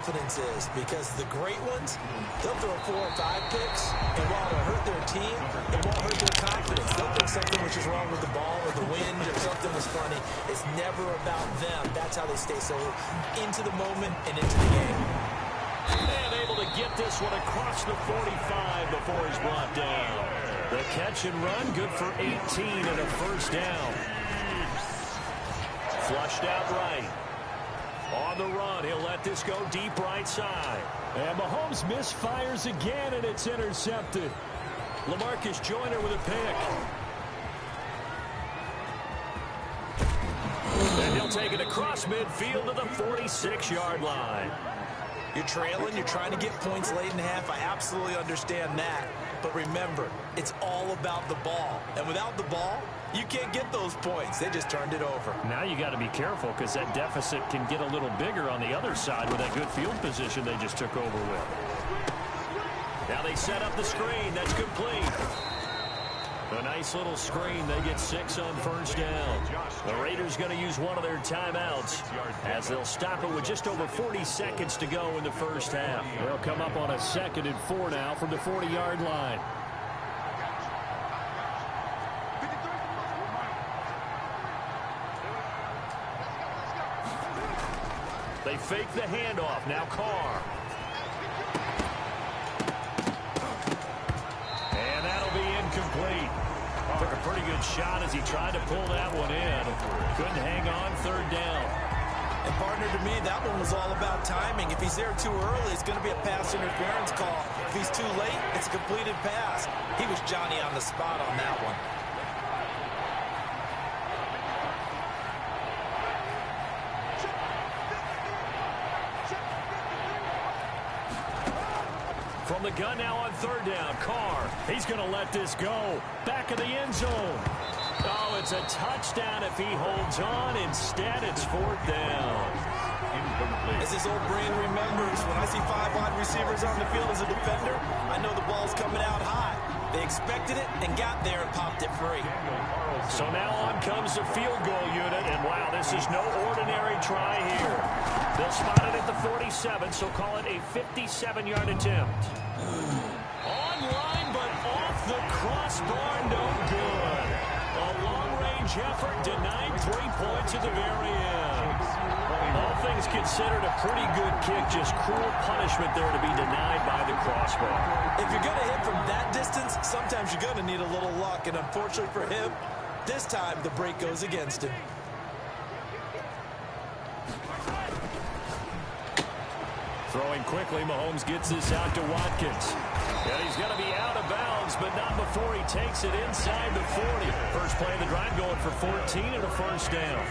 Confidence is, because the great ones, they'll throw 4 or 5 picks, and while it'll hurt their team, it won't hurt their confidence. They'll think something was just wrong with the ball or the wind or something was funny. It's never about them. That's how they stay so into the moment and into the game. And able to get this one across the 45 before he's brought down. The catch and run, good for 18 and a first down. Flushed out right. On the run, he'll let this go deep right side. And Mahomes misfires again, and it's intercepted. LaMarcus Joyner with a pick. And he'll take it across midfield to the 46-yard line. You're trailing, you're trying to get points late in half. I absolutely understand that. But remember, it's all about the ball. And without the ball, you can't get those points. They just turned it over. Now you got to be careful because that deficit can get a little bigger on the other side with that good field position they just took over with. Now they set up the screen. That's complete. A nice little screen. They get 6 on first down. The Raiders going to use one of their timeouts as they'll stop it with just over 40 seconds to go in the first half. They'll come up on a 2nd and 4 now from the 40-yard line. They fake the handoff. Now Carr. And that'll be incomplete. Took a pretty good shot as he tried to pull that one in. Couldn't hang on, 3rd down. And partner, to me, that one was all about timing. If he's there too early, it's going to be a pass interference call. If he's too late, it's a completed pass. He was Johnny on the spot on that one. From the gun now on 3rd down. Carr, he's going to let this go. Back of the end zone. Oh, it's a touchdown if he holds on. Instead, it's 4th down. As his old brain remembers, when I see 5 wide receivers on the field as a defender, I know the ball's coming out high. They expected it and got there and popped it free. So now on comes the field goal unit, and wow, this is no ordinary try here. They'll spot it at the 47, so call it a 57-yard attempt. Online, but off the crossbar, no good. A long-range effort denied 3 points at the very end. All things considered, a pretty good kick, just cruel punishment there to be denied by the crossbar. If you're going to hit from that distance, sometimes you're going to need a little luck, and unfortunately for him, this time the break goes against him. Throwing quickly, Mahomes gets this out to Watkins. And he's going to be out of bounds, but not before he takes it inside the 40. First play of the drive going for 14 and a first down.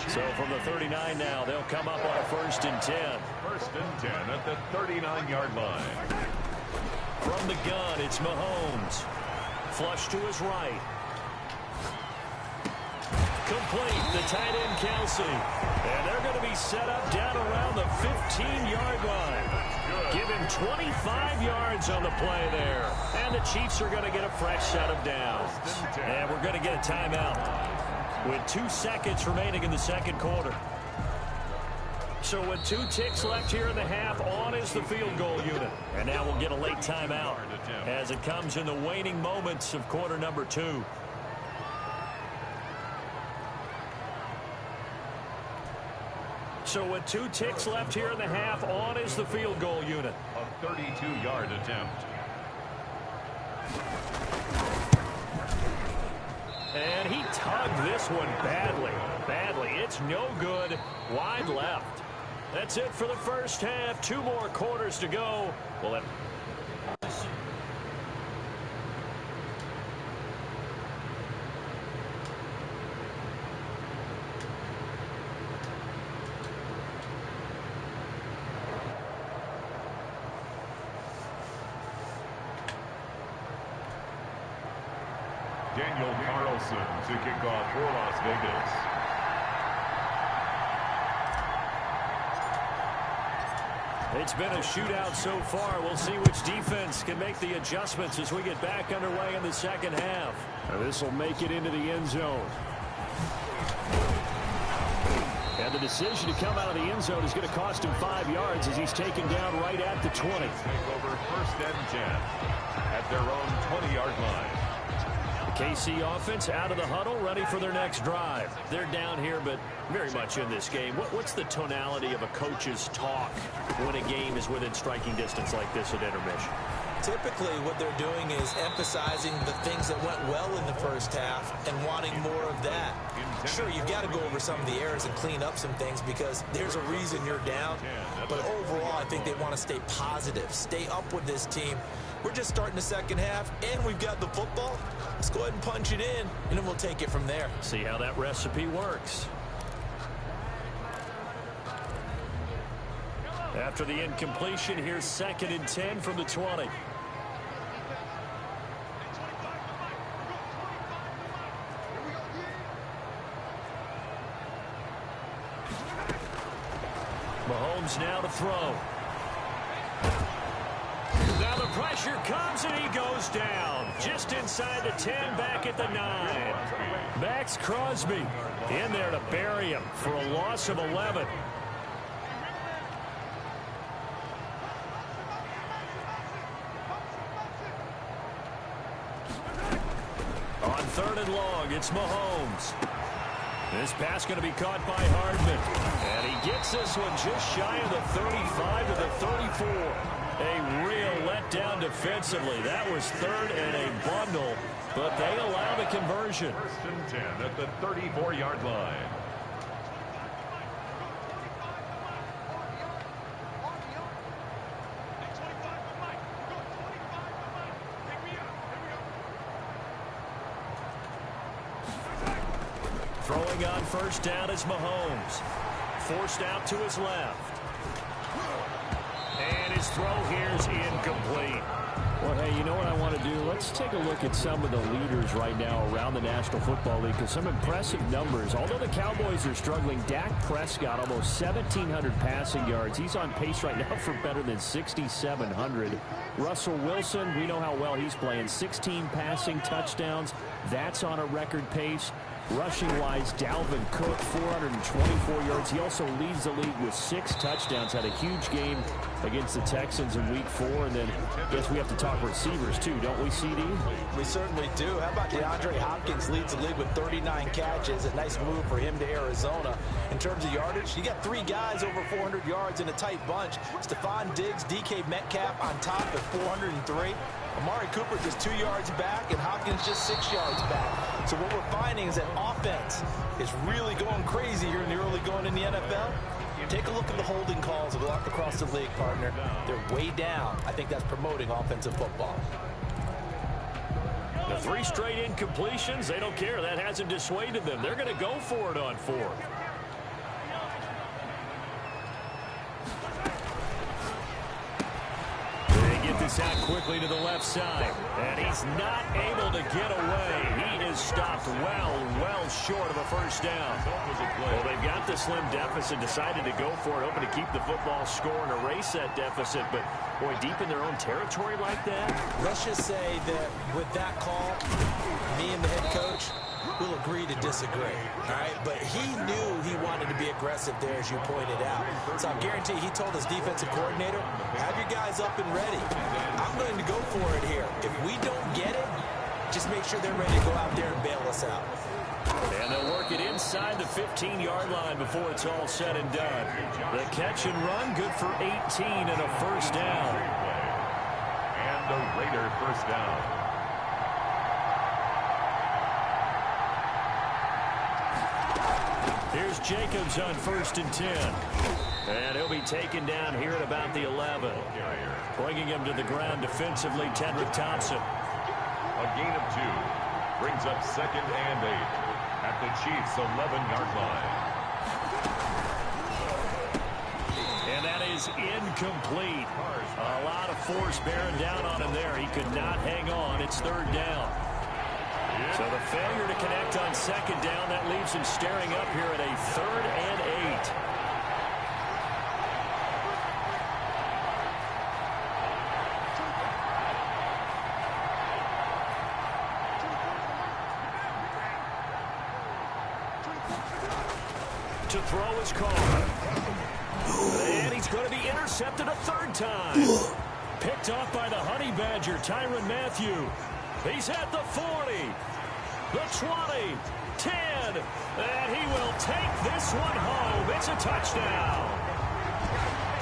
So from the 39 now, they'll come up on a 1st and 10. 1st and 10 at the 39-yard line. From the gun, it's Mahomes. Flush to his right. Complete, the tight end Kelsey. And they're going to be set up down around the 15-yard line. Give him 25 yards on the play there. And the Chiefs are going to get a fresh set of downs. And we're going to get a timeout with 2 seconds remaining in the 2nd quarter. So with 2 ticks left here in the half, on is the field goal unit. And now we'll get a late timeout as it comes in the waning moments of quarter number 2. So with 2 ticks left here in the half, on is the field goal unit. A 32-yard attempt. And he tugged this one badly. It's no good. Wide left. That's it for the first half. 2 more quarters to go. Well, Daniel Carlson to kick off for Las Vegas. It's been a shootout so far. We'll see which defense can make the adjustments as we get back underway in the 2nd half. This will make it into the end zone. And And the decision to come out of the end zone is going to cost him 5 yards as he's taken down right at the 20. Take over 1st and 10 at their own 20-yard line. The KC offense out of the huddle, ready for their next drive. They're down here, but very much in this game. What's the tonality of a coach's talk when a game is within striking distance like this at intermission? Typically, what they're doing is emphasizing the things that went well in the first half and wanting more of that. Sure, you've got to go over some of the errors and clean up some things because there's a reason you're down. But overall, I think they want to stay positive, stay up with this team. We're just starting the second half, and we've got the football. Let's go ahead and punch it in, and then we'll take it from there. See how that recipe works. After the incompletion, here's 2nd and 10 from the 20. Mahomes now to throw. Now the pressure comes and he goes down. Just inside the 10, back at the 9. Max Crosby in there to bury him for a loss of 11. On 3rd and long, it's Mahomes. This pass going to be caught by Hardman. And he gets this one just shy of the 35 to the 34. A real letdown defensively. That was 3rd and a bundle, but they allow the conversion. 1st and 10 at the 34-yard line. Throwing on 1st down is Mahomes. Forced out to his left. And his throw here is incomplete. Well, hey, you know what I want to do? Let's take a look at some of the leaders right now around the National Football League because some impressive numbers. Although the Cowboys are struggling, Dak Prescott, almost 1,700 passing yards. He's on pace right now for better than 6,700. Russell Wilson, we know how well he's playing. 16 passing touchdowns. That's on a record pace. Rushing-wise, Dalvin Cook, 424 yards. He also leads the league with 6 touchdowns. Had a huge game against the Texans in Week 4. And then I guess we have to talk receivers, too, don't we, CD? We certainly do. How about DeAndre Hopkins leads the league with 39 catches. A nice move for him to Arizona. In terms of yardage, you got 3 guys over 400 yards in a tight bunch. Stephon Diggs, DK Metcalf on top at 403. Amari Cooper just 2 yards back, and Hopkins just 6 yards back. So what we're finding is that offense is really going crazy here in the early going in the NFL. Take a look at the holding calls across the league, partner. They're way down. I think that's promoting offensive football. The 3 straight incompletions, they don't care. That hasn't dissuaded them. They're going to go for it on 4th. This out quickly to the left side, and he's not able to get away. He is stopped well short of a 1st down. Well, they've got the slim deficit, decided to go for it, hoping to keep the football score and erase that deficit, but boy, deep in their own territory like that. Let's just say that with that call, me and the head coach will agree to disagree, all right? But he knew he wanted to be aggressive there, as you pointed out. So I guarantee he told his defensive coordinator, have your guys up and ready. I'm going to go for it here. If we don't get it, just make sure they're ready to go out there and bail us out. And they'll work it inside the 15-yard line before it's all said and done. The catch and run, good for 18 and a 1st down. And the Raider 1st down. Here's Jacobs on 1st and 10. And he'll be taken down here at about the 11. Bringing him to the ground defensively, Tedrick Thompson. A gain of 2 brings up 2nd and 8 at the Chiefs' 11-yard line. And that is incomplete. A lot of force bearing down on him there. He could not hang on. It's 3rd down. So the failure to connect on 2nd down, that leaves him staring up here at a 3rd and 8. To the throw is caught. And he's going to be intercepted a third time. Picked off by the Honey Badger, Tyrann Mathieu. He's at the 40, the 20, 10, and he will take this one home. It's a touchdown.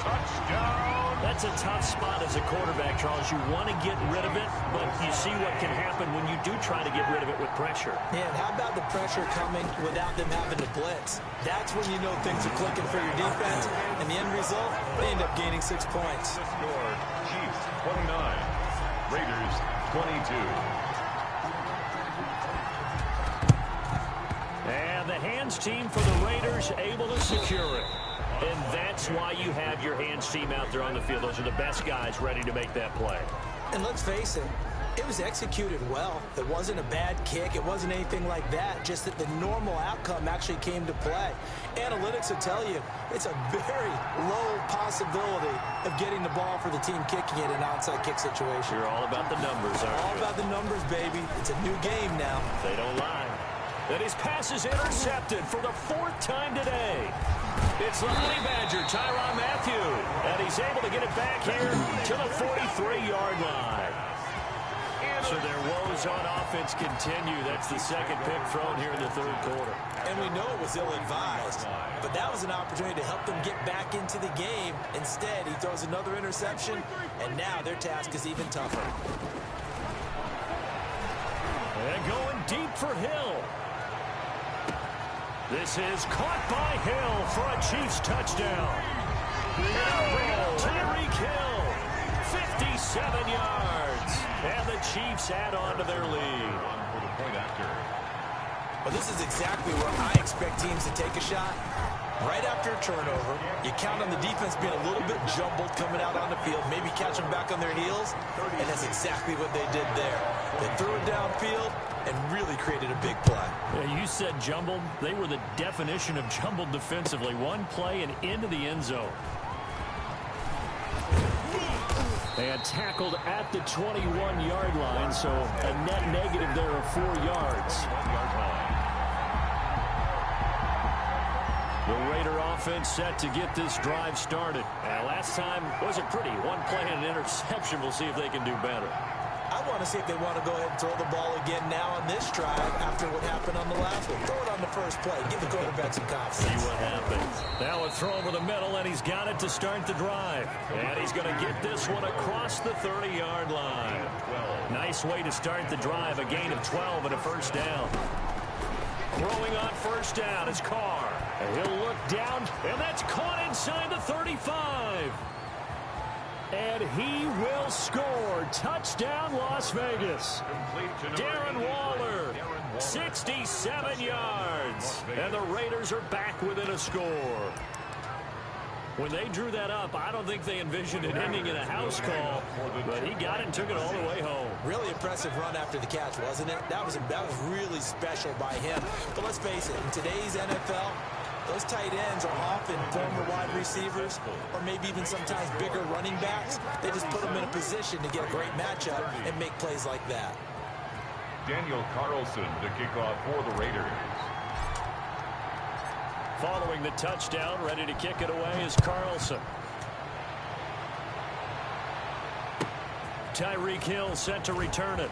Touchdown. That's a tough spot as a quarterback, Charles. You want to get rid of it, but you see what can happen when you do try to get rid of it with pressure. Yeah, and how about the pressure coming without them having to blitz? That's when you know things are clicking for your defense, and the end result, they end up gaining 6 points. The score, Chiefs 29, Raiders 22. And the hands team for the Raiders able to secure it. And that's why you have your hands team out there on the field. Those are the best guys ready to make that play. And let's face it, it was executed well. It wasn't a bad kick. It wasn't anything like that. Just that the normal outcome actually came to play. Analytics will tell you it's a very low possibility of getting the ball for the team kicking it in an onside kick situation. You're all about the numbers, aren't you? All about the numbers, baby. It's a new game now. They don't lie. And his pass is intercepted for the 4th time today. It's the Honey Badger, Tyrann Mathieu. And he's able to get it back here to the 43-yard line. So their woes on offense continue. That's the second pick thrown here in the third quarter. And we know it was ill-advised, but that was an opportunity to help them get back into the game. Instead, he throws another interception, and now their task is even tougher. And going deep for Hill. This is caught by Hill for a Chiefs touchdown. Tyreek Hill, 57 yards. And the Chiefs add on to their lead. For the point after. Well, this is exactly where I expect teams to take a shot. Right after a turnover, you count on the defense being a little bit jumbled coming out on the field, maybe catch them back on their heels, and that's exactly what they did there. They threw it downfield and really created a big play. Yeah, you said jumbled. They were the definition of jumbled defensively. One play and into the end zone. And tackled at the 21-yard line, so a net negative there of 4 yards. The Raider offense set to get this drive started. And last time wasn't pretty. One play and an interception. We'll see if they can do better. I want to see if they want to go ahead and throw the ball again now on this drive after what happened on the last one. Throw it on the first play. Give the quarterback some confidence. See what happens. Now a throw over the middle, and he's got it to start the drive. And he's going to get this one across the 30-yard line. Nice way to start the drive. A gain of 12 and a first down. Throwing on first down is Carr. And he'll look down, and that's caught inside the 35. And he will score. Touchdown, Las Vegas. Darren Waller, 67 yards. And the Raiders are back within a score. When they drew that up, I don't think they envisioned it ending in a house call, but he got it and took it all the way home. Really impressive run after the catch, wasn't it? That was really special by him. But let's face it, in today's NFL, those tight ends are often former wide receivers or maybe even sometimes bigger running backs. They just put them in a position to get a great matchup and make plays like that. Daniel Carlson to kick off for the Raiders. Following the touchdown, ready to kick it away is Carlson. Tyreek Hill set to return it.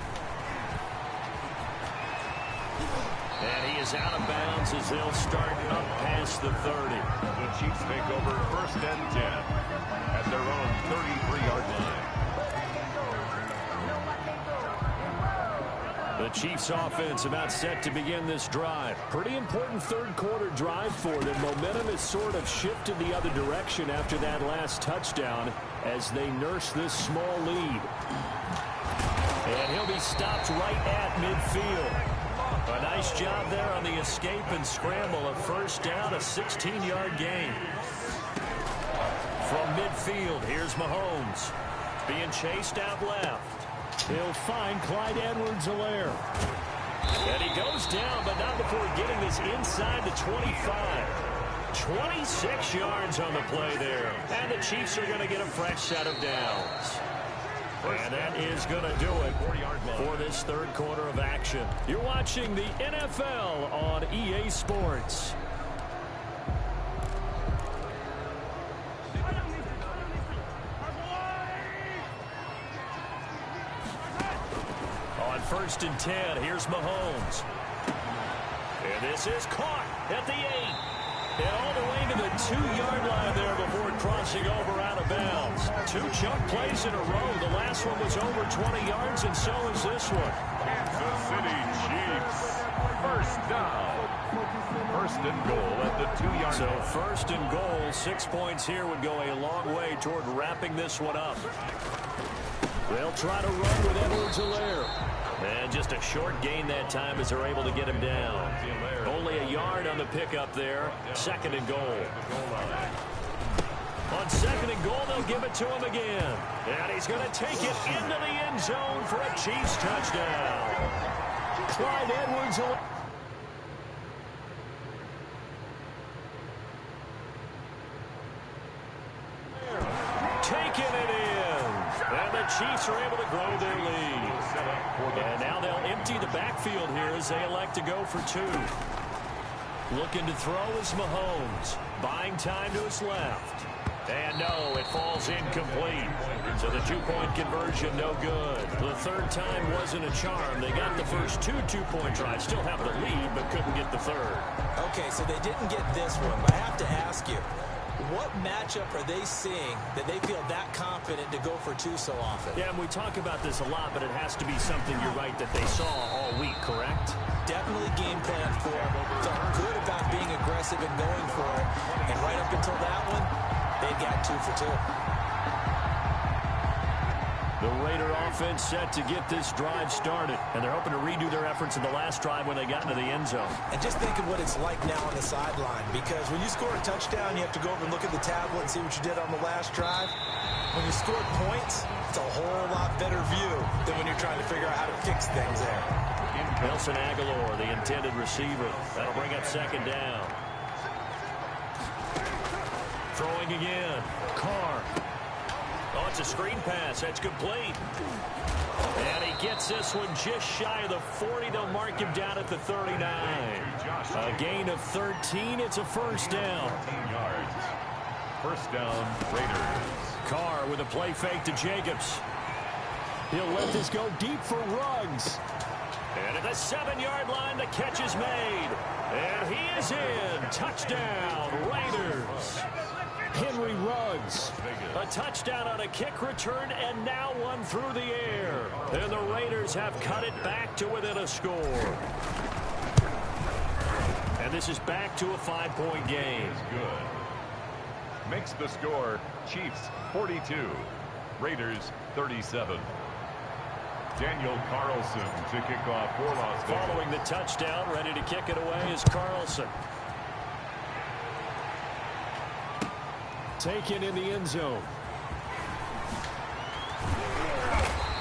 And he is out of bounds as they'll start up past the 30. The Chiefs take over 1st and 10 at their own 33-yard line. The Chiefs offense about set to begin this drive. Pretty important third quarter drive for them. Momentum has sort of shifted the other direction after that last touchdown as they nurse this small lead. And he'll be stopped right at midfield. A nice job there on the escape and scramble. A first down, a 16-yard gain. From midfield, here's Mahomes. Being chased out left. He'll find Clyde Edwards-Helaire. And he goes down, but not before getting this inside the 25. 26 yards on the play there. And the Chiefs are going to get a fresh set of downs. And that is going to do it for this third quarter of action. You're watching the NFL on EA Sports. first and 10. Here's Mahomes. And this is caught at the 8. And all the way to the 2-yard line there before crossing over out of bounds. 2 chunk plays in a row. The last one was over 20 yards, and so is this one. Kansas City Chiefs. First down. First and goal at the 2-yard So line. first and goal, 6 points here would go a long way toward wrapping this one up. They'll try to run with Edwards-Helaire. And just a short gain that time as they're able to get him down. Only a yard on the pickup there. Second and goal. On second and goal, they'll give it to him again. And he's going to take it into the end zone for a Chiefs touchdown. Clyde Edwards-Helaire. Taking it in. And the Chiefs are able to grow their lead. And now they'll empty the backfield here as they elect to go for 2. Looking to throw is Mahomes. Buying time to his left. And no, it falls incomplete. So the 2-point conversion, no good. The third time wasn't a charm. They got the first 2 2-point tries. Still have the lead, but couldn't get the third. Okay, so they didn't get this one, but I have to ask you, what matchup are they seeing that they feel that confident to go for 2 so often? Yeah, and we talk about this a lot, but it has to be something, you're right, that they saw all week, correct? Definitely game plan for it. Felt good about being aggressive and going for it. And right up until that one, they got 2 for 2. The Raider offense set to get this drive started. And they're hoping to redo their efforts in the last drive when they got into the end zone. And just think of what it's like now on the sideline. Because when you score a touchdown, you have to go over and look at the tablet and see what you did on the last drive. When you score points, it's a whole lot better view than when you're trying to figure out how to fix things there. Nelson Aguilar, the intended receiver. That'll bring up second down. Throwing again. Carr. Oh, it's a screen pass. That's complete. And he gets this one just shy of the 40. They'll mark him down at the 39. A gain of 13. It's a first down. 13 yards. First down, Raiders. Carr with a play fake to Jacobs. He'll let this go deep for Ruggs. And at the 7-yard line, the catch is made. And he is in. Touchdown, Raiders. Henry Ruggs. A touchdown on a kick return, and now one through the air. And the Raiders have cut it back to within a score. And this is back to a 5-point game. Good. Makes the score Chiefs 42, Raiders 37. Daniel Carlson to kick off for Las Vegas. Following the touchdown, ready to kick it away is Carlson. Taken in the end zone.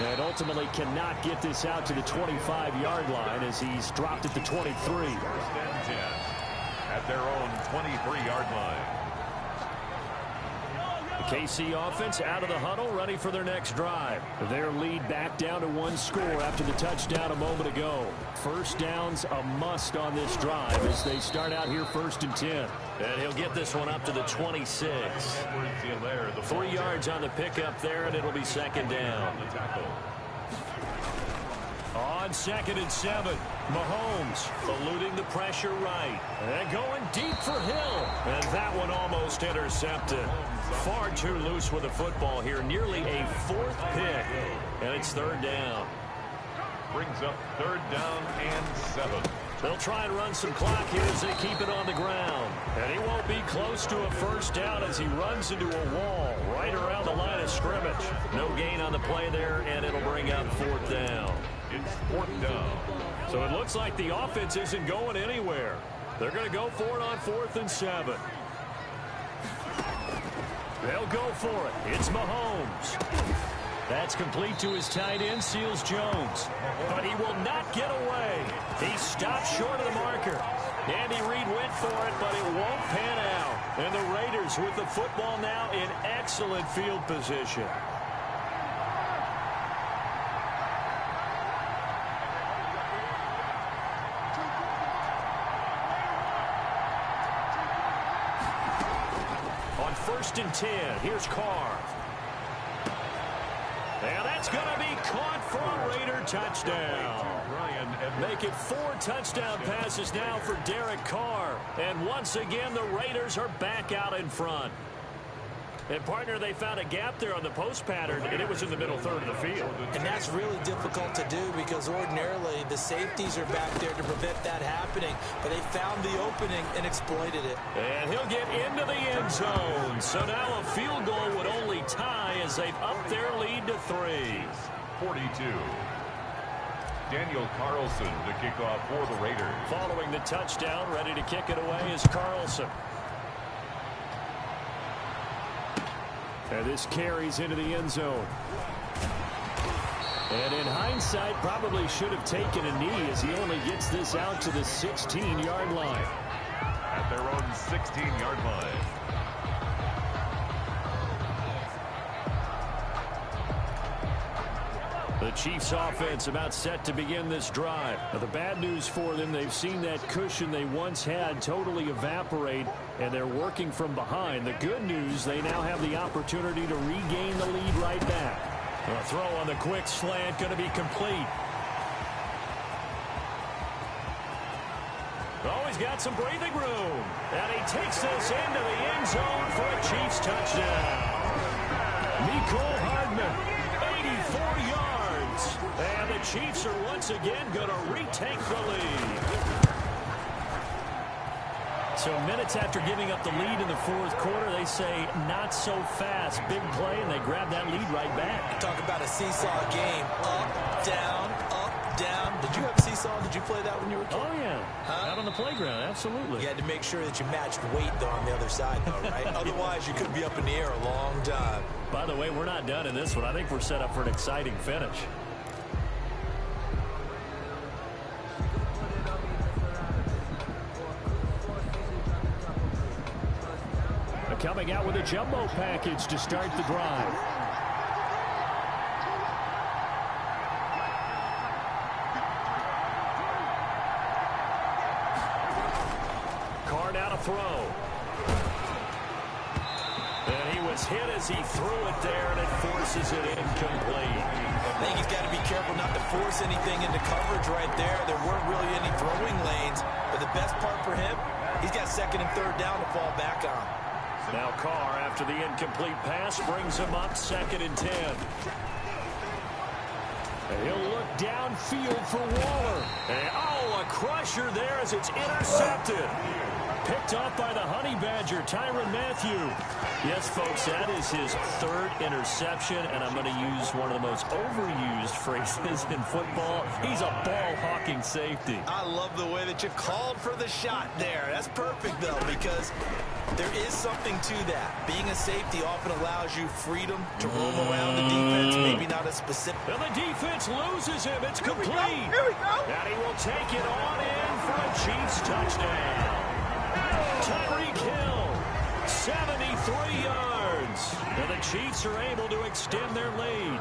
And ultimately cannot get this out to the 25-yard line as he's dropped at the 23. First and 10 at their own 23-yard line. The KC offense out of the huddle, ready for their next drive. Their lead back down to 1 score after the touchdown a moment ago. First down's a must on this drive as they start out here first and 10. And he'll get this one up to the 26. 3 yards on the pickup there, and it'll be second down. On second and 7, Mahomes eluding the pressure right. And going deep for Hill. And that one almost intercepted. Far too loose with the football here. Nearly a 4th pick. And it's third down. Brings up third down and 7. They'll try and run some clock here as they keep it on the ground. And he won't be close to a first down as he runs into a wall right around the line of scrimmage. No gain on the play there, and it'll bring up 4th down. It's 4th down. So it looks like the offense isn't going anywhere. They're going to go for it on 4th and 7. They'll go for it. It's Mahomes. That's complete to his tight end, Seals Jones. But he will not get away. He stopped short of the marker. Andy Reid went for it, but it won't pan out. And the Raiders with the football now in excellent field position. On first and 10, here's Carr. And That's going to be caught for a Raider touchdown. Make it 4 touchdown passes now for Derek Carr. And once again, the Raiders are back out in front. And, partner, they found a gap there on the post pattern, and it was in the middle third of the field. And that's really difficult to do because ordinarily the safeties are back there to prevent that happening. But they found the opening and exploited it. And he'll get into the end zone. So now a field goal would only tie as they've upped their lead to 3. 42. Daniel Carlson to kick off for the Raiders. Following the touchdown, ready to kick it away is Carlson. And this carries into the end zone. And in hindsight, probably should have taken a knee as he only gets this out to the 16-yard line. At their own 16-yard line. The Chiefs offense about set to begin this drive. Now, the bad news for them, they've seen that cushion they once had totally evaporate, and they're working from behind. The good news, they now have the opportunity to regain the lead right back. A throw on the quick slant going to be complete. Oh, he's got some breathing room. And he takes this into the end zone for a Chiefs touchdown. Mecole Hardman, 84 yards. And the Chiefs are once again going to retake the lead. So minutes after giving up the lead in the fourth quarter, they say not so fast. Big play, and they grab that lead right back. Talk about a seesaw game. Up, down, up, down. Did you have a seesaw? Did you play that when you were a kid? Oh, yeah. Out on the playground, absolutely. You had to make sure that you matched weight, though, on the other side, though, right? Otherwise, you could be up in the air a long time. By the way, we're not done in this one. I think we're set up for an exciting finish. Coming out with a jumbo package to start the drive. Carr now to throw. And he was hit as he threw it there, and it forces it incomplete. I think he's got to be careful not to force anything into coverage right there. There weren't really any throwing lanes. But the best part for him, he's got second and third down to fall back on. Now Carr, after the incomplete pass, brings him up 2nd and 10. And he'll look downfield for Waller. And, oh, a crusher there as it's intercepted. Picked off by the Honey Badger, Tyrann Mathieu. Yes, folks, that is his 3rd interception, and I'm going to use one of the most overused phrases in football. He's a ball-hawking safety. I love the way that you called for the shot there. That's perfect, though, because there is something to that. Being a safety often allows you freedom to roam around the defense, maybe not a specific. And the defense loses him. It's complete. Here we go. And he will take it on in for a Chiefs touchdown. Tyreek Hill, 73 yards. And the Chiefs are able to extend their lead.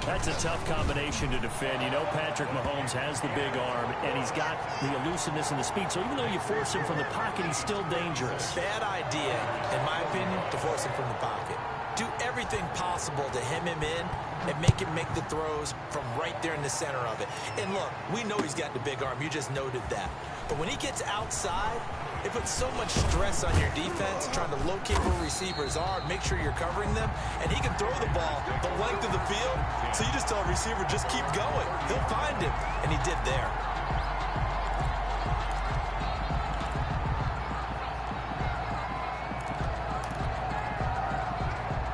That's a tough combination to defend. You know Patrick Mahomes has the big arm, and he's got the elusiveness and the speed. So even though you force him from the pocket, he's still dangerous. Bad idea, in my opinion, to force him from the pocket. Do everything possible to hem him in and make him make the throws from right there in the center of it. And look, we know he's got the big arm. You just noted that. But when he gets outside, it puts so much stress on your defense trying to locate where receivers are, make sure you're covering them, and he can throw the ball the length of the field, so you just tell a receiver, just keep going. He'll find him, and he did there.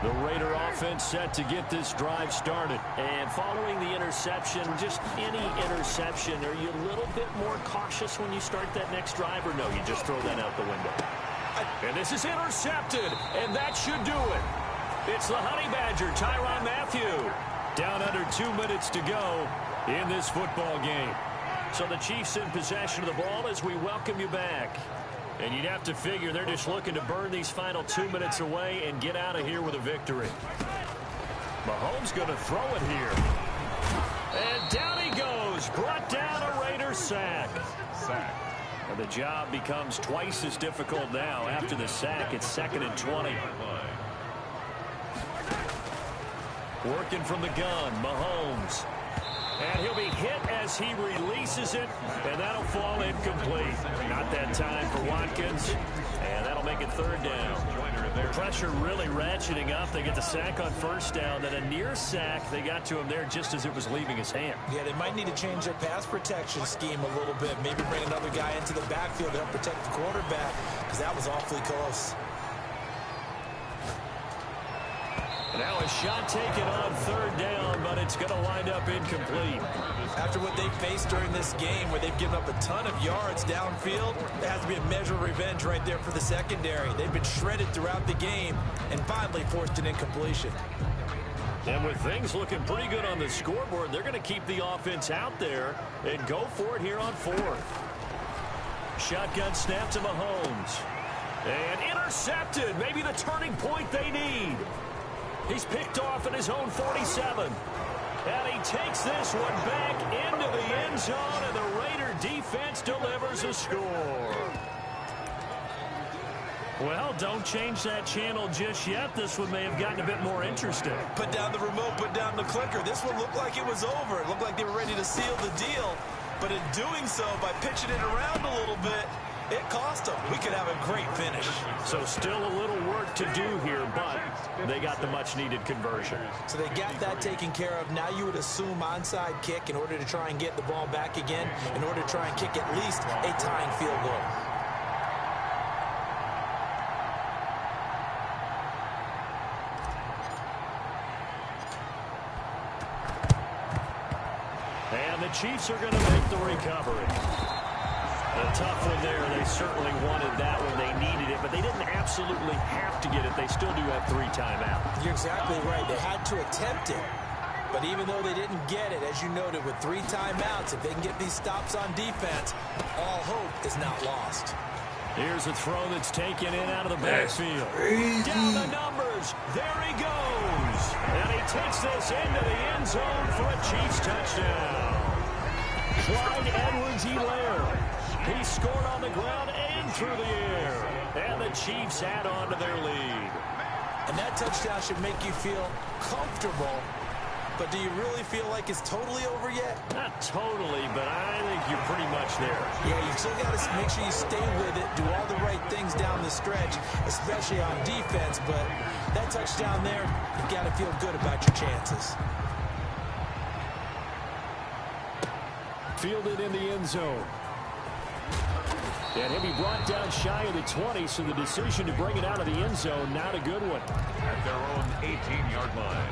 The Raider offense set to get this drive started. And following the interception, just any interception, are you a little bit more cautious when you start that next drive, or no, you just throw that out the window? And this is intercepted, and that should do it. It's the Honey Badger, Tyrann Mathieu. Down under 2 minutes to go in this football game. So the Chiefs in possession of the ball as we welcome you back. And you'd have to figure they're just looking to burn these final 2 minutes away and get out of here with a victory. Mahomes going to throw it here. And down he goes. Brought down a Raider sack. And the job becomes twice as difficult now. After the sack, it's 2nd and 20. Working from the gun, Mahomes. And he'll be hit as he releases it, and that'll fall incomplete. Not that time for Watkins, and that'll make it third down. The pressure really ratcheting up. They get the sack on first down, then a near sack. They got to him there just as it was leaving his hand. Yeah, they might need to change their pass protection scheme a little bit. Maybe bring another guy into the backfield to help protect the quarterback, because that was awfully close. Now a shot taken on third down, but it's going to wind up incomplete. After what they faced during this game, where they've given up a ton of yards downfield, there has to be a measure of revenge right there for the secondary. They've been shredded throughout the game and finally forced an incompletion. And with things looking pretty good on the scoreboard, they're going to keep the offense out there and go for it here on fourth. Shotgun snap to Mahomes. And intercepted. Maybe the turning point they need. He's picked off at his own 47. And he takes this one back into the end zone, and the Raider defense delivers a score. Well, don't change that channel just yet. This one may have gotten a bit more interesting. Put down the remote, put down the clicker. This one looked like it was over. It looked like they were ready to seal the deal. But in doing so, by pitching it around a little bit, it cost them. We could have a great finish. So still a little work to do here, but they got the much-needed conversion. So they got that taken care of. Now you would assume onside kick in order to try and get the ball back again, in order to try and kick at least a tying field goal. And the Chiefs are going to make the recovery. A tough one there. They certainly wanted that one. They needed it, but they didn't absolutely have to get it. They still do have 3 timeouts. You're exactly right. They had to attempt it. But even though they didn't get it, as you noted, with 3 timeouts, if they can get these stops on defense, all hope is not lost. Here's a throw that's taken in out of the backfield. Down the numbers. There he goes. And he takes this into the end zone for a Chiefs touchdown. Clyde Edwards-Helaire. He scored on the ground and through the air. And the Chiefs add on to their lead. And that touchdown should make you feel comfortable. But do you really feel like it's totally over yet? Not totally, but I think you're pretty much there. Yeah, you still got to make sure you stay with it, do all the right things down the stretch, especially on defense. But that touchdown there, you've got to feel good about your chances. Fielded in the end zone. And he'll be brought down shy of the 20, so the decision to bring it out of the end zone, not a good one. At their own 18-yard line.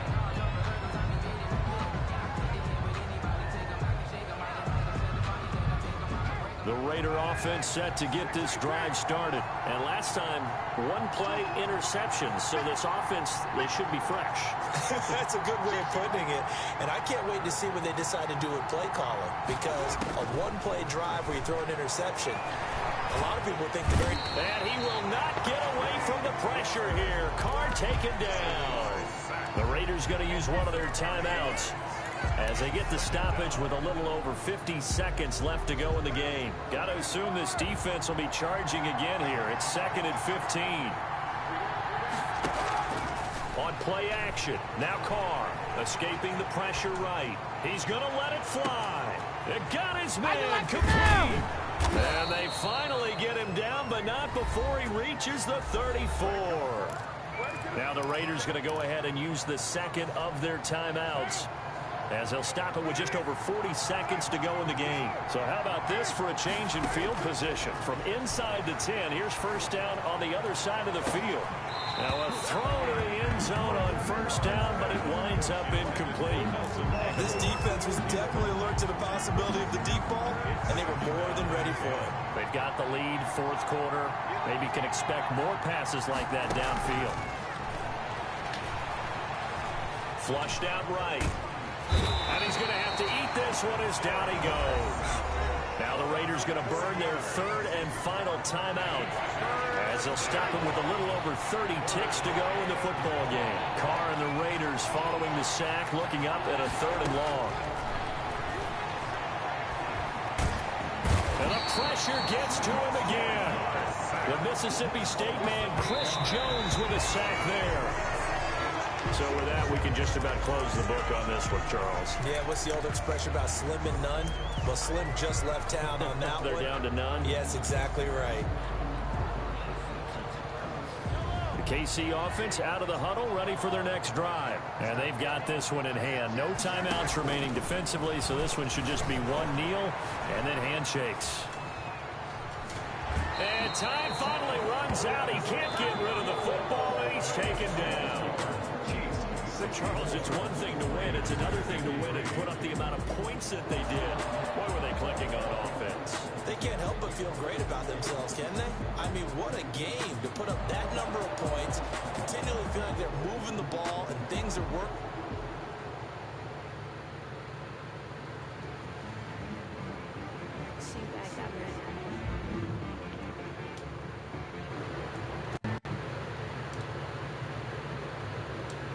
The Raider offense set to get this drive started. And last time, 1-play interception. So this offense, they should be fresh. That's a good way of putting it. And I can't wait to see what they decide to do with play calling. Because a 1-play drive where you throw an interception, a lot of people think the very... And he will not get away from the pressure here. Carr taken down. The Raiders going to use one of their timeouts as they get the stoppage with a little over 50 seconds left to go in the game. Got to assume this defense will be charging again here. It's 2nd and 15. On play action. Now Carr escaping the pressure right. He's going to let it fly. It got his man complete. And they finally get him down, but not before he reaches the 34. Now the Raiders going to go ahead and use the second of their timeouts, as they'll stop it with just over 40 seconds to go in the game. So how about this for a change in field position? From inside the 10, here's first down on the other side of the field. Now a throw to the end zone on first down, but it winds up incomplete. This defense was definitely alert to the possibility of the deep ball, and they were more than ready for it. They've got the lead, 4th quarter. Maybe can expect more passes like that downfield. Flushed out right. And he's going to have to eat this one as down he goes. Now the Raiders going to burn their 3rd and final timeout, as they'll stop him with a little over 30 ticks to go in the football game. Carr and the Raiders following the sack, looking up at a 3rd and long. And the pressure gets to him again. The Mississippi State man, Chris Jones, with a sack there. So with that, we can just about close the book on this one, Charles. Yeah, what's the old expression about slim and none? Well, Slim just left town on that one. They're down to none? Yes, exactly right. The KC offense out of the huddle, ready for their next drive. And they've got this one in hand. No timeouts remaining defensively, so this one should just be one kneel and then handshakes. And time finally runs out. He can't get rid of the football, and he's taken down. Charles, it's one thing to win. It's another thing to win and put up the amount of points that they did. Boy, were they clicking on offense. They can't help but feel great about themselves, can they? I mean, what a game to put up that number of points, continually feeling like they're moving the ball and things are working.